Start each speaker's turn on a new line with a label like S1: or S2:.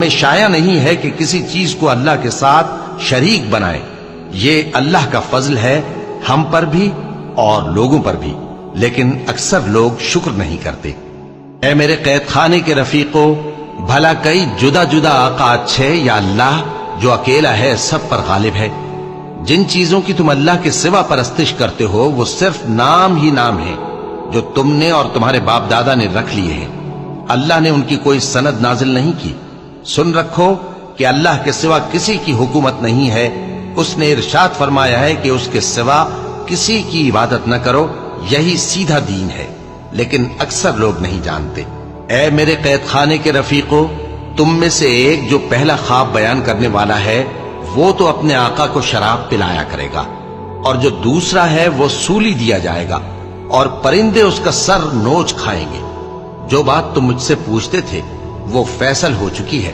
S1: پہ شایع نہیں ہے کہ کسی چیز کو اللہ کے ساتھ شریک بنائے۔ یہ اللہ کا فضل ہے ہم پر بھی اور لوگوں پر بھی، لیکن اکثر لوگ شکر نہیں کرتے۔ اے میرے قید خانے کے رفیقو، بھلا کئی جدا جدا آقا اچھے یا اللہ جو اکیلا ہے سب پر غالب ہے؟ جن چیزوں کی تم اللہ کے سوا پرستش کرتے ہو وہ صرف نام ہی نام ہے جو تم نے اور تمہارے باپ دادا نے رکھ لیے ہیں۔ اللہ نے ان کی کوئی سند نازل نہیں کی۔ سن رکھو کہ اللہ کے سوا کسی کی حکومت نہیں ہے۔ اس نے ارشاد فرمایا ہے کہ اس کے سوا کسی کی عبادت نہ کرو، یہی سیدھا دین ہے، لیکن اکثر لوگ نہیں جانتے۔ اے میرے قید خانے کے رفیقو، تم میں سے ایک جو پہلا خواب بیان کرنے والا ہے وہ تو اپنے آقا کو شراب پلایا کرے گا، اور جو دوسرا ہے وہ سولی دیا جائے گا اور پرندے اس کا سر نوچ کھائیں گے۔ جو بات تم مجھ سے پوچھتے تھے وہ فیصل ہو چکی ہے۔